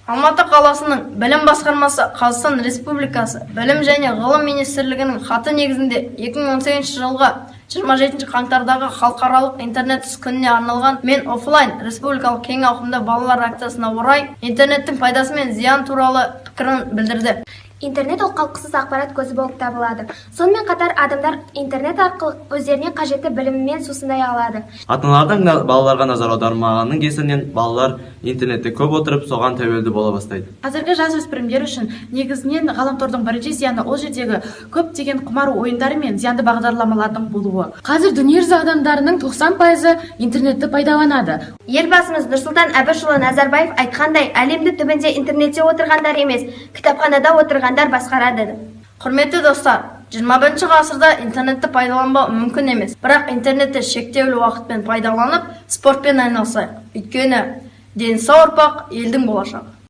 Алматы қаласының білім басқармасы Қазақстан Республикасы Білім және ғылым министрлігінің хаты негізінде 2018 жылғы 27 қаңтардағы халықаралық интернет күніне арналған "Мен офлайн" республикалық кең ауқымды балалар акциясына орай интернеттің пайдасы мен зияны туралы пікірін білдірді. Интернет ол қалтқысыз ақпарат көзі болып табылады. Сонымен қатар адамдар интернет арқылы өздеріне қажетті біліммен сусындай алады. Ата-аналардың балаларға назар аудармағанның кесірінен балалар интернетте көп отырып, соған тәуелді бола бастайды. Қазіргі жасөспірімдер үшін негізінен ғаламтордың бірінші зияны ол жердегі көптеген құмар ойындары мен зиянды бағдарламалардың болуы. Қазір дүниежүзі адамдарының 90% интернетті пайдаланады. Елбасымыз Нұрсұлтан Әбішұлы Назарбаев айтқандай, әлемді түбінде интернетте отырғандар емес, кітапханада отырғандар басқарады. Құрметті достар, 21 ғасырда интернетті пайдаланбау мүмкін емес. Бірақ интернетті шектеулі уақытпен пайдаланып, спортпен айналысайық. Өйткені дені сау ұрпақ елдің болашағы.